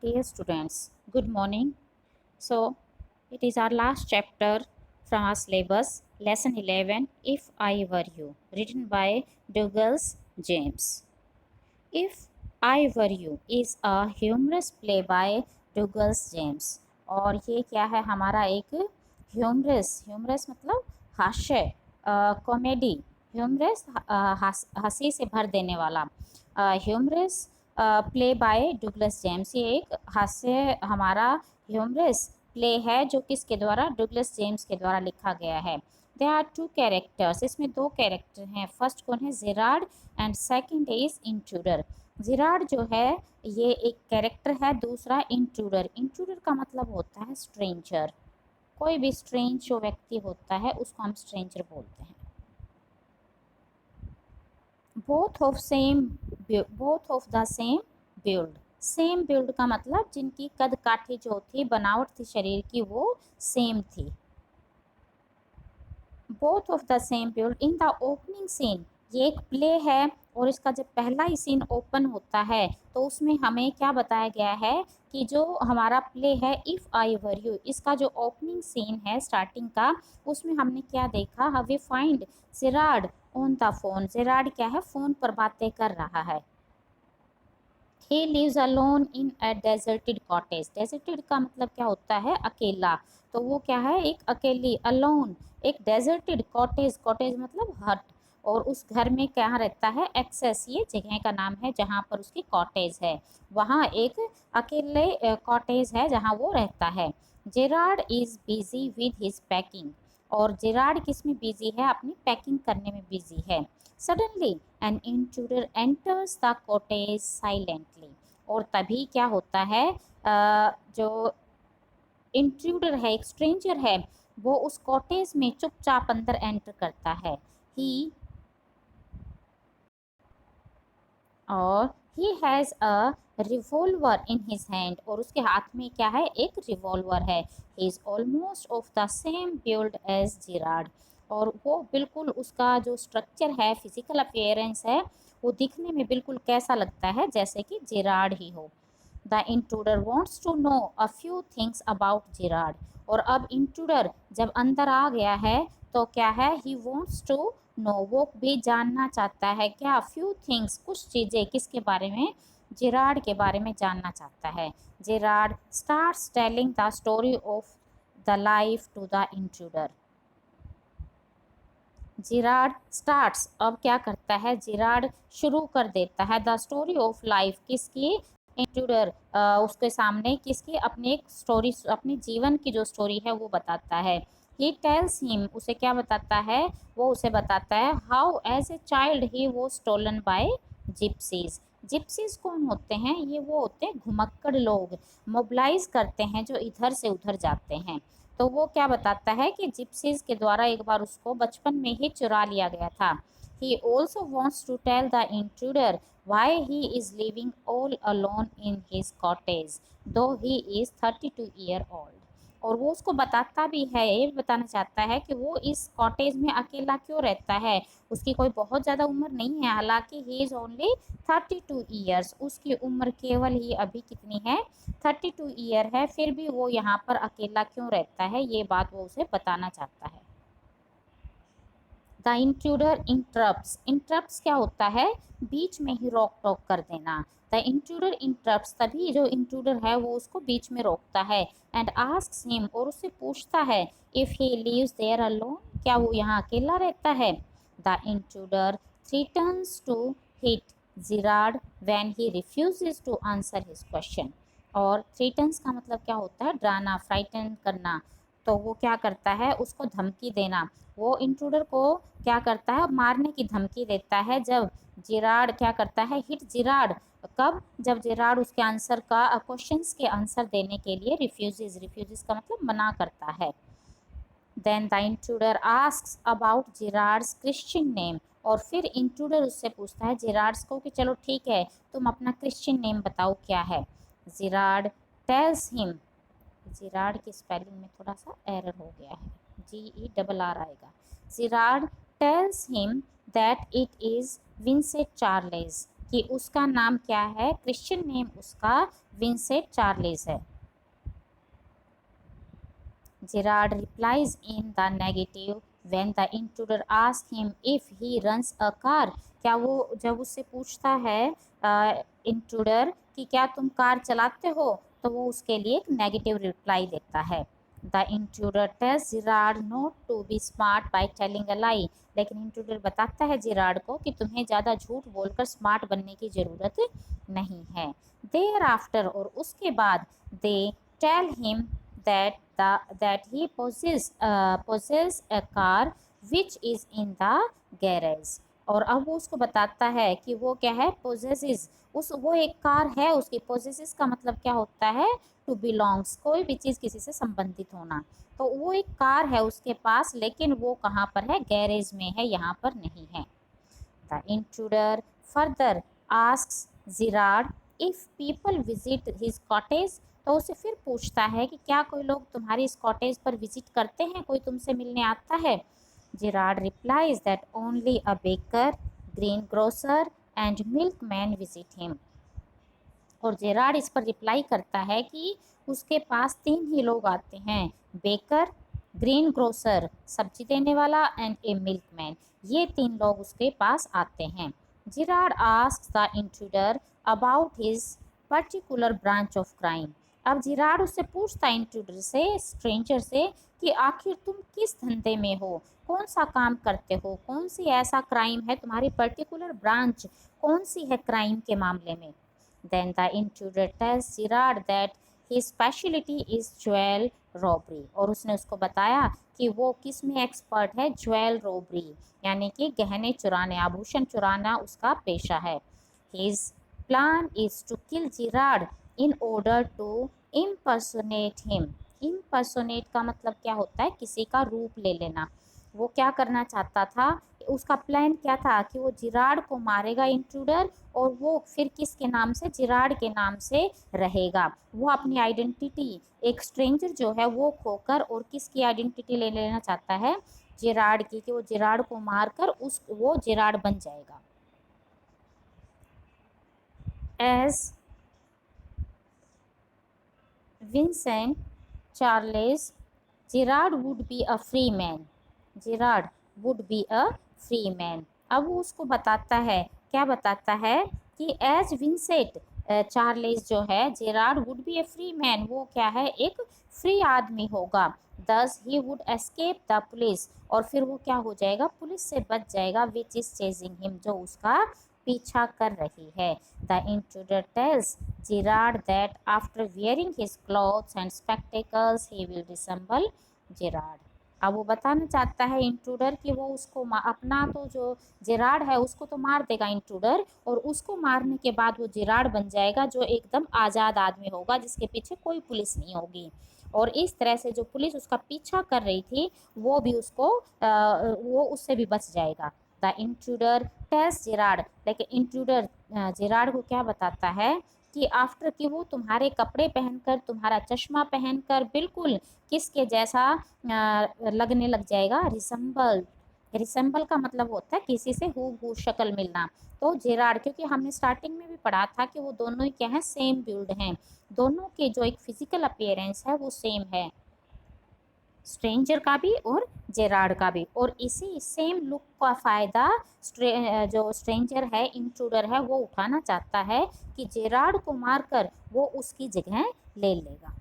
Dear students, good morning. So, it is our last chapter from our syllabus, Lesson 11 If I Were You, written by Douglas James. If I Were You is a humorous play by Douglas James. और ये क्या है हमारा एक humerus मतलब हास्य comedy humerus हंसी से भर देने वाला ह्यूमरस प्ले बाय डुगलस जेम्स। ये एक हास्य हमारा ह्यूमरस प्ले है जो किसके द्वारा डुगलस जेम्स के द्वारा लिखा गया है। दे आर टू कैरेक्टर्स, इसमें दो कैरेक्टर हैं। फर्स्ट कौन है? Gerrard and second is intruder. Gerrard जो है ये एक कैरेक्टर है, दूसरा इंट्रूडर। इंट्रूडर का मतलब होता है स्ट्रेंजर। कोई भी स्ट्रेंज जो व्यक्ति होता है उसको हम स्ट्रेंजर बोलते हैं। Both of the same build. Same build का मतलब जिनकी कद काठी जो थी, बनावट थी शरीर की, वो सेम थी। Both of the same build in the opening scene. ये एक प्ले है और इसका जब पहला ही सीन ओपन होता है तो उसमें हमें क्या बताया गया है कि जो हमारा प्ले है इफ़ आई वर यू, इसका जो ओपनिंग सीन है स्टार्टिंग का, उसमें हमने क्या देखा? We find Gerard on the phone. Gerard क्या है? फ़ोन पर बातें कर रहा है। He lives alone in a deserted cottage. Deserted का मतलब क्या होता है? अकेला। तो वो क्या है? एक अकेली, alone, एक deserted cottage। cottage मतलब हट। और उस घर में क्या रहता है? एक्सेस, ये जगह का नाम है जहाँ पर उसकी कॉटेज है। वहाँ एक अकेले कॉटेज है जहाँ वो रहता है। Gerrard is busy with his packing. और जेराड किस में बिजी है? अपनी पैकिंग करने में बिजी है। Suddenly an intruder enters the cottage silently. और तभी क्या होता है? जो इंट्रूडर है, एक स्ट्रेंजर है, वो उस कॉटेज में चुपचाप अंदर एंटर करता है। ही और he has a revolver in his hand. और उसके हाथ में क्या है? एक रिवॉल्वर है। He is almost of the same build as Gerard. और वो बिल्कुल उसका जो स्ट्रक्चर है, फिजिकल अपीयरेंस है, वो दिखने में बिल्कुल कैसा लगता है? जैसे कि जेराड ही हो। The intruder wants to know a few things about Gerard. और अब इंट्रूडर जब अंदर आ गया है तो क्या है? ही वॉन्ट्स टू नो, वो भी जानना चाहता है क्या? फ्यू थिंग्स, कुछ चीज़ें। किसके बारे में? जेराड के बारे में जानना चाहता है। Gerard starts telling the story of the life to the intruder. Gerard starts, अब क्या करता है? जेराड शुरू कर देता है द स्टोरी ऑफ लाइफ, किसकी? इंट्रूडर उसके सामने किसकी? अपनी एक स्टोरी, अपने जीवन की जो स्टोरी है वो बताता है। ही टेल्स हिम, उसे क्या बताता है? वो उसे बताता है हाउ एज ए चाइल्ड ही वो स्टोलन बाय जिप्सीज। जिप्सीज कौन होते हैं? ये वो होते हैं घुमक्कड़ लोग, मोबिलाइज करते हैं जो इधर से उधर जाते हैं। तो वो क्या बताता है कि जिप्सीज के द्वारा एक बार उसको बचपन में ही चुरा लिया गया था। He also wants to tell the intruder why he is living all alone in his cottage though he is 32 year old. और वो उसको बताता भी है, ये बताना चाहता है कि वो इस कॉटेज में अकेला क्यों रहता है। उसकी कोई बहुत ज़्यादा उम्र नहीं है, हालांकि ही इज़ ओनली 32 ईयर्स। उसकी उम्र केवल ही अभी कितनी है? 32 ईयर है। फिर भी वो यहाँ पर अकेला क्यों रहता है, ये बात वो उसे बताना चाहता है। The intruder interrupts. इंटरप्ट्स क्या होता है? बीच में ही रोक टोक कर देना। द इंट्रूडर इंटरप्ट्स, तभी जो इंट्रूडर है वो उसको बीच में रोकता है। एंड आस्क्स हिम, और उससे पूछता है, if he lives there alone, क्या वो यहाँ अकेला रहता है? The intruder threatens to hit Gerard when he refuses to answer his question. और थ्रेटन्स का मतलब क्या होता है? डराना, फ्राइटन करना। तो वो क्या करता है? उसको धमकी देना। वो इंट्रूडर को क्या करता है? मारने की धमकी देता है। जब जेराड क्या करता है? Hit Gerrard. कब? जब जेराड उसके आंसर का, क्वेश्चंस के आंसर देने के लिए रिफ्यूजेस का मतलब मना करता है। Then the intruder asks about Gerard's Christian name. और फिर इंट्रूडर उससे पूछता है जेराड्स को कि चलो ठीक है, तुम अपना क्रिश्चियन नेम बताओ क्या है। जेराड टेल्स हिम, जेराड की स्पेलिंग में थोड़ा सा एरर हो गया है, GERR आएगा। Gerrard tells him that it is Vincent Charles. कि उसका नाम क्या है, क्रिश्चियन नेम उसका विंसेंट चार्ल्स है। Gerard replies in the negative when the intruder asks him if he runs a car। क्या वो जब उससे पूछता है इंट्रूडर कि क्या तुम कार चलाते हो, तो वो उसके लिए एक नेगेटिव रिप्लाई देता है। The intruder tells Gerard not to be smart by telling a lie. लेकिन इंट्रूडर बताता है जिराड को कि तुम्हें ज़्यादा झूठ बोलकर स्मार्ट बनने की ज़रूरत नहीं है। देयर आफ्टर, और उसके बाद, they tell him that that he possess a car which is in the garage। और अब वो उसको बताता है कि वो क्या है, possesses, उस वो एक कार है उसकी। possesses का मतलब क्या होता है, to belongs, कोई भी चीज़ किसी से संबंधित होना। तो वो एक कार है उसके पास, लेकिन वो कहाँ पर है, गैरेज में है, यहाँ पर नहीं है। The intruder further asks Gerard if people visit his cottage। तो उसे फिर पूछता है कि क्या कोई लोग तुम्हारी इस कॉटेज पर विजिट करते हैं, कोई तुमसे मिलने आता है। Gerard replies that only a baker, greengrocer and milkman visit him। और जेराड इस पर रिप्लाई करता है कि उसके पास 3 ही लोग आते हैं, बेकर, ग्रीन ग्रोसर सब्जी देने वाला एंड ए मिल्कमैन, ये 3 लोग उसके पास आते हैं। Gerrard asks the intruder about his particular branch of crime. अब जेराड उससे पूछता है इंट्रूडर से, स्ट्रेंजर से, कि आखिर तुम किस धंधे में हो, कौन सा काम करते हो, कौन सी ऐसा क्राइम है, तुम्हारी पर्टिकुलर ब्रांच कौन सी है क्राइम के मामले में। Then the intruder tells Gerard that his specialty is jewel robbery। और उसने उसको बताया कि वो किस में एक्सपर्ट है, ज्वेल रॉबरी, यानी कि गहने चुराने, आभूषण चुराना उसका पेशा है। His plan is to kill Gerard in order to impersonate him। impersonate का मतलब क्या होता है, किसी का रूप ले लेना। वो क्या करना चाहता था, उसका प्लान क्या था कि वो जिराड को मारेगा इंट्रूडर, और वो फिर किसके नाम से, जिराड के नाम से रहेगा। वो अपनी आइडेंटिटी, एक स्ट्रेंजर जो है वो खोकर, और किसकी आइडेंटिटी ले लेना चाहता है, जिराड की, कि वो जिराड को मारकर वो जिराड बन जाएगा। As Vincent Charles, Gerard would be a free man. Gerard would be a free man. अब वो उसको बताता है, क्या बताता है, कि एज विंसेंट चार्ल्स जो है, Gerrard would be A free man, वो क्या है, एक फ्री आदमी होगा। दस he would escape the police, और फिर वो क्या हो जाएगा, पुलिस से बच जाएगा, विच इज चेजिंग हिम, जो उसका पीछा कर रही है। The intruder tells Gerard that after wearing his clothes and spectacles he will resemble Gerard. अब वो बताना चाहता है इंट्रूडर कि वो उसको अपना तो जो जेराड है उसको तो मार देगा इंट्रूडर, और उसको मारने के बाद वो जेराड बन जाएगा, जो एकदम आज़ाद आदमी होगा, जिसके पीछे कोई पुलिस नहीं होगी। और इस तरह से जो पुलिस उसका पीछा कर रही थी वो भी उसको वो उससे भी बच जाएगा। द इंट्रूडर टेल्स जेराड, लेकिन इंट्रूडर जेराड को क्या बताता है कि आफ्टर कि वो तुम्हारे कपड़े पहनकर, तुम्हारा चश्मा पहनकर बिल्कुल किसके जैसा लगने लग जाएगा, रिसेंबल। रिसेंबल का मतलब होता है किसी से हूबहू शक्ल मिलना। तो जेराड, क्योंकि हमने स्टार्टिंग में भी पढ़ा था कि वो दोनों ही क्या हैं, सेम बिल्ड हैं, दोनों के जो एक फिजिकल अपीयरेंस है वो सेम है, स्ट्रेंजर का भी और जेराड का भी। और इसी सेम लुक का फ़ायदा जो स्ट्रेंजर है, इंट्रूडर है, वो उठाना चाहता है कि जेराड को मारकर वो उसकी जगह ले लेगा।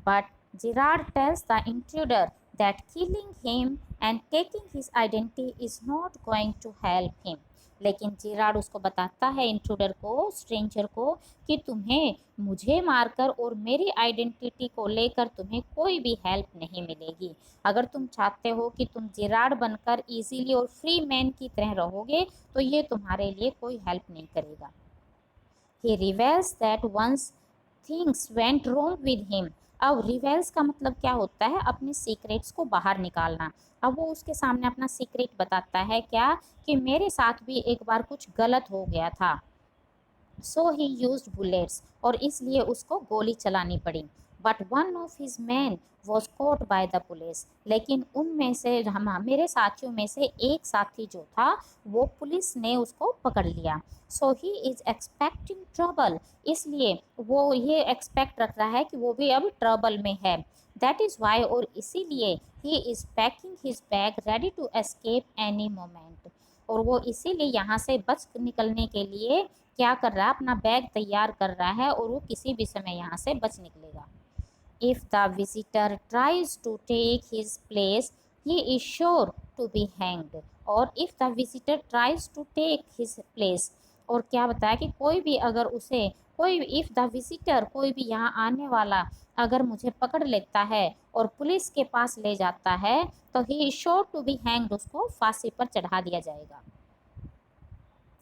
But Gerard tells the intruder that killing him and taking his identity is not going to help him। लेकिन जेराड उसको बताता है, इंट्रूडर को, स्ट्रेंजर को, कि तुम्हें मुझे मारकर और मेरी आइडेंटिटी को लेकर तुम्हें कोई भी हेल्प नहीं मिलेगी। अगर तुम चाहते हो कि तुम जेराड बनकर इजीली और फ्री मैन की तरह रहोगे, तो ये तुम्हारे लिए कोई हेल्प नहीं करेगा। He reveals that once things went wrong with him। अब रिवेल्स का मतलब क्या होता है, अपने सीक्रेट्स को बाहर निकालना। अब वो उसके सामने अपना सीक्रेट बताता है, क्या, कि मेरे साथ भी एक बार कुछ गलत हो गया था। सो ही यूज्ड बुलेट्स, और इसलिए उसको गोली चलानी पड़ी। But one of his man was caught by the police, लेकिन उनमें से मेरे साथियों में से एक साथी जो था वो पुलिस ने उसको पकड़ लिया। सो ही इज एक्सपेक्टिंग ट्रबल, इसलिए वो ये एक्सपेक्ट रख रहा है कि वो भी अब ट्रबल में है। दैट इज़ वाई, और इसीलिए he is packing his bag ready to escape any moment, और वो इसीलिए यहाँ से बच निकलने के लिए क्या कर रहा है, अपना बैग तैयार कर रहा है और वो किसी भी समय यहाँ से बच निकलेगा। If the visitor tries to take his place, he is sure to be hanged. और if the visitor tries to take his place, और क्या बताया कि कोई भी अगर उसे कोई if the visitor कोई भी यहाँ आने वाला अगर मुझे पकड़ लेता है और पुलिस के पास ले जाता है तो he is sure to be hanged, उसको फांसी पर चढ़ा दिया जाएगा।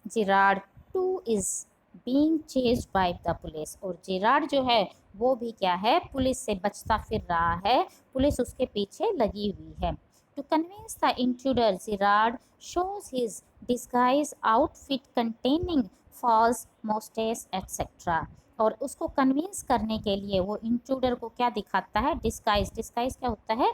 Gerard two is being chased by the police, और जिराड जो है वो भी क्या है, पुलिस से बचता फिर रहा है, पुलिस उसके पीछे लगी हुई है। To convince the intruder, Gerard shows his disguise outfit containing false moustaches etcetera, और उसको कन्विंस करने के लिए वो इंट्रूडर को क्या दिखाता है, डिस्गाइज। डिस्गाइज क्या होता है,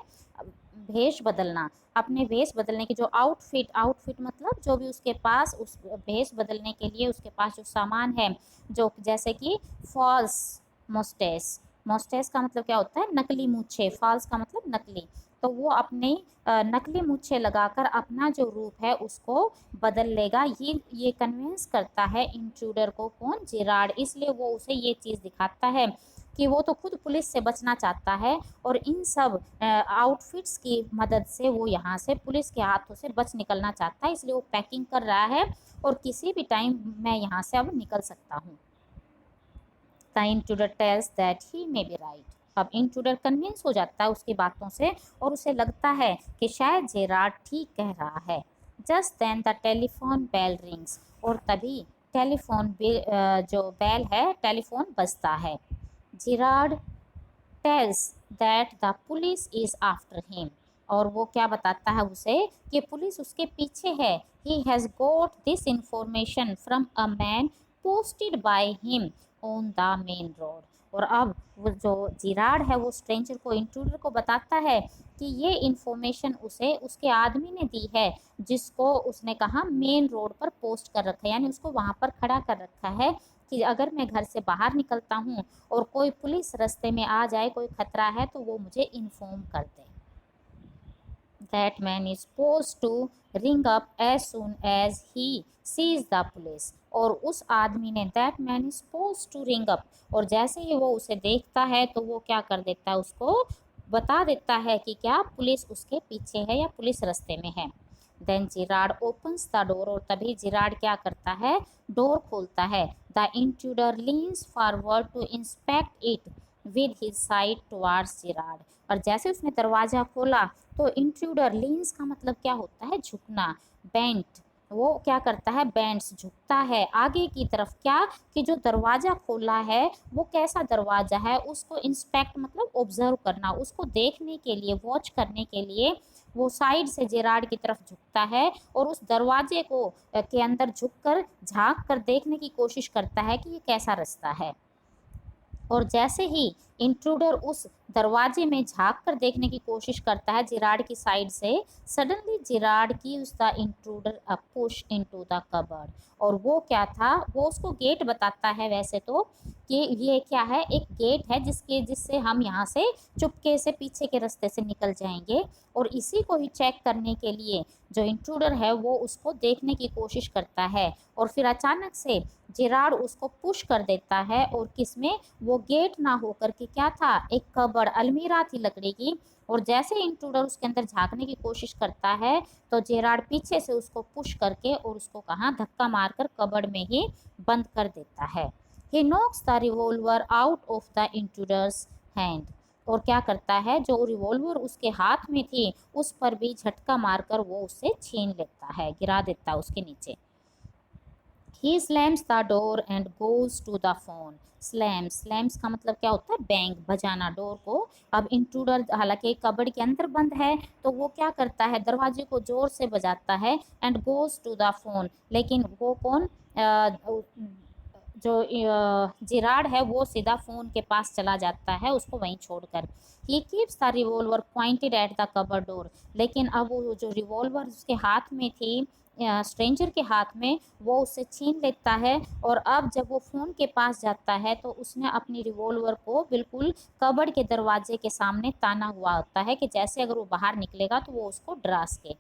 भेष बदलना, अपने भेष बदलने की जो आउटफिट, आउटफिट मतलब जो भी उसके पास उस भेष बदलने के लिए उसके पास जो सामान है, जो जैसे कि फॉल्स मोस्टेस, मोस्टेस का मतलब क्या होता है, नकली मूछे, फॉल्स का मतलब नकली, तो वो अपने नकली मूछे लगाकर अपना जो रूप है उसको बदल लेगा। ये कन्विंस करता है इंट्रूडर को, कौन, जिराड, इसलिए वो उसे ये चीज़ दिखाता है कि वो तो खुद पुलिस से बचना चाहता है और इन सब आउटफिट्स की मदद से वो यहाँ से पुलिस के हाथों से बच निकलना चाहता है, इसलिए वो पैकिंग कर रहा है और किसी भी टाइम मैं यहाँ से अब निकल सकता हूँ। The intruder tells that he may be right, अब इंट्रूडर कन्विंस हो जाता है उसकी बातों से और उसे लगता है कि शायद जेराड ठीक कह रहा है। Just then the telephone bell rings, और तभी टेलीफोन जो बेल है, टेलीफोन बजता है। Gerard tells that the police is after him, और वो क्या बताता है उसे कि पुलिस उसके पीछे है। He has goat this information from a man posted by him on the main road, और अब वो जो जिराड है वो स्ट्रेंजर को, इंट्रूडर को बताता है कि ये इन्फॉर्मेशन उसे उसके आदमी ने दी है, जिसको उसने कहा मेन रोड पर पोस्ट कर रखा है, यानी उसको वहाँ पर खड़ा कर रखा है कि अगर मैं घर से बाहर निकलता हूँ और कोई पुलिस रास्ते में आ जाए, कोई खतरा है तो वो मुझे इन्फॉर्म कर दे। That man is supposed to ring up as soon as he sees the police, और उस आदमी ने that man is supposed to ring up, और जैसे ही वो उसे देखता है तो वो क्या कर देता है, उसको बता देता है कि क्या पुलिस उसके पीछे है या पुलिस रास्ते में है। Then Gerard opens the door, और तभी जिराड क्या करता है, डोर खोलता है। The intruder leans forward to inspect it with his side towards Gerard, और जैसे उसने दरवाज़ा खोला तो इंट्रूडर, लीन्स का मतलब क्या होता है, झुकना, बेंट, वो क्या करता है, बेंट्स, झुकता है आगे की तरफ, क्या कि जो दरवाज़ा खोला है वो कैसा दरवाज़ा है उसको इंस्पेक्ट मतलब ऑब्जर्व करना, उसको देखने के लिए, वॉच करने के लिए वो साइड से जेराड की तरफ झुकता है और उस दरवाजे को के अंदर झुककर झांक कर देखने की कोशिश करता है कि ये कैसा रास्ता है। और जैसे ही इंट्रूडर उस दरवाजे में झांक कर देखने की कोशिश करता है जिराड की साइड से, suddenly Gerard gives the intruder a push into the cupboard, और वो क्या था, वो उसको गेट बताता है वैसे तो कि ये क्या है, एक गेट है जिससे हम यहाँ से चुपके से पीछे के रास्ते से निकल जाएंगे, और इसी को ही चेक करने के लिए जो इंट्रूडर है वो उसको देखने की कोशिश करता है, और फिर अचानक से जिराड उसको पुश कर देता है, और किसमें, वो गेट ना होकर के क्या था, एक कबर्ड, अलमीरा थी लकड़ी की, और जैसे इंट्रूडर उसके अंदर झांकने की कोशिश करता है तो जेराड पीछे से उसको पुश करके और उसको कहाँ, धक्का मारकर कबर्ड में ही बंद कर देता है। He knocks the revolver out of the intruder's hand, और क्या करता है, जो रिवॉल्वर उसके हाथ में थी उस पर भी झटका मारकर वो उसे छीन लेता है, गिरा देता है उसके नीचे। He slams the door and goes to the phone. Slams का मतलब क्या होता है, बैंग, बजाना डोर को। अब इंट्रूडर हालांकि कबर्ड के अंदर बंद है तो वो क्या करता है, दरवाजे को जोर से बजाता है, and goes to the phone, लेकिन वो कौन, जो जिराड है वो सीधा फ़ोन के पास चला जाता है उसको वहीं छोड़कर। He keeps the revolver pointed at the cupboard door. लेकिन अब वो जो रिवॉल्वर उसके हाथ में थी स्ट्रेंजर के हाथ में, वो उससे छीन लेता है और अब जब वो फ़ोन के पास जाता है तो उसने अपनी रिवॉल्वर को बिल्कुल कबर्ड के दरवाजे के सामने ताना हुआ होता है कि जैसे अगर वो बाहर निकलेगा तो वो उसको डरा सके।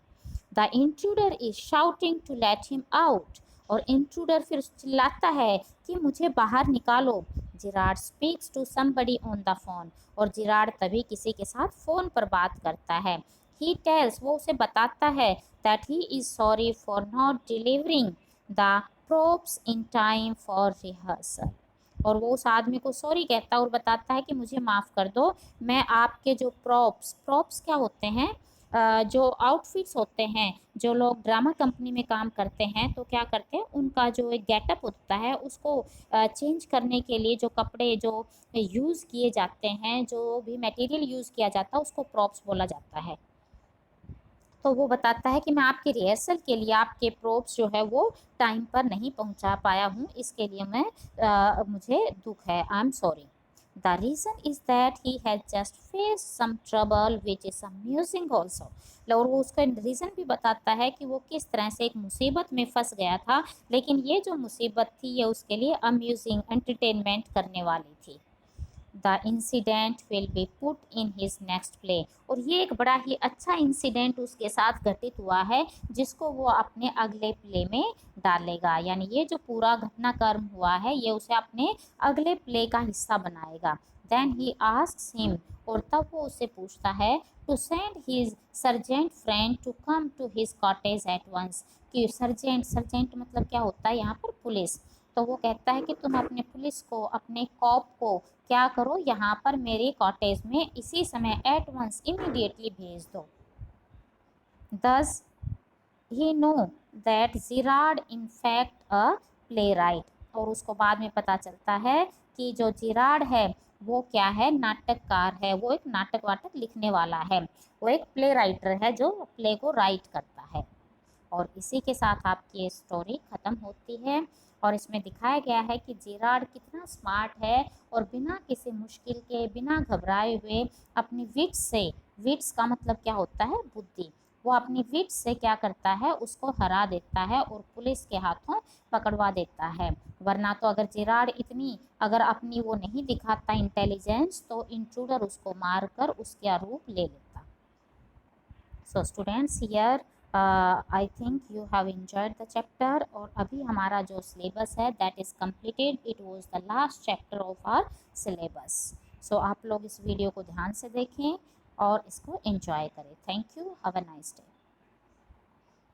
The intruder is shouting to let him out. और इंट्रूडर फिर चिल्लाता है कि मुझे बाहर निकालो। Gerard speaks to somebody on the phone. और जिराड तभी किसी के साथ फ़ोन पर बात करता है। ही टेल्स, वो उसे बताता है that he is sorry for not delivering the props in time for rehearsal. और वो उस आदमी को सॉरी कहता है और बताता है कि मुझे माफ़ कर दो, मैं आपके जो प्रॉप्स क्या होते हैं, जो आउटफिट्स होते हैं, जो लोग ड्रामा कंपनी में काम करते हैं तो क्या करते हैं, उनका जो एक गेटअप होता है उसको चेंज करने के लिए जो कपड़े जो यूज़ किए जाते हैं, जो भी मटेरियल यूज़ किया जाता है उसको प्रॉप्स बोला जाता है। तो वो बताता है कि मैं आपकी रिहर्सल के लिए आपके प्रोप्स जो है वो टाइम पर नहीं पहुंचा पाया हूँ, इसके लिए मुझे दुख है, I am sorry. The reason is that he has just face some trouble which is amusing also. और वो उसका रीज़न भी बताता है कि वो किस तरह से एक मुसीबत में फंस गया था, लेकिन ये जो मुसीबत थी ये उसके लिए अम्यूजिंग एंटरटेनमेंट करने वाली थी। The incident will be put in his next play. और ये एक बड़ा ही अच्छा इंसिडेंट उसके साथ घटित हुआ है जिसको वो अपने अगले प्ले में डालेगा, यानी ये जो पूरा घटनाक्रम हुआ है ये उसे अपने अगले प्ले का हिस्सा बनाएगा। देन ही आस्क्स हिम, और तब वो उससे पूछता है to send his sergeant friend to come to his cottage at once. कि सर्जेंट सर्जेंट मतलब क्या होता है यहाँ पर, पुलिस। तो वो कहता है कि तुम अपने पुलिस को, अपने कॉप को क्या करो, यहाँ पर मेरे कॉटेज में इसी समय एट वंस इमीडिएटली भेज दो। Thus he know that Gerard in fact a playwright. और उसको बाद में पता चलता है कि जो जिराड है वो क्या है, नाटककार है, वो एक नाटक वाटक लिखने वाला है, वो एक प्ले राइटर है जो प्ले को राइट करता है। और इसी के साथ आपकी ये स्टोरी ख़त्म होती है। और इसमें दिखाया गया है कि जिराड कितना स्मार्ट है और बिना किसी मुश्किल के, बिना घबराए हुए अपनी विट्स से, विट्स का मतलब क्या होता है, बुद्धि, वो अपनी विट्स से क्या करता है, उसको हरा देता है और पुलिस के हाथों पकड़वा देता है। वरना तो अगर जिराड इतनी अगर अपनी वो नहीं दिखाता इंटेलिजेंस तो इंट्रूडर उसको मार कर उसका रूप ले लेता। So students, here I think you have enjoyed the chapter. और अभी हमारा जो सिलेबस है that is completed, it was the last chapter of our syllabus. So आप लोग इस वीडियो को ध्यान से देखें और इसको एंजॉय करें। Thank you, have a nice day.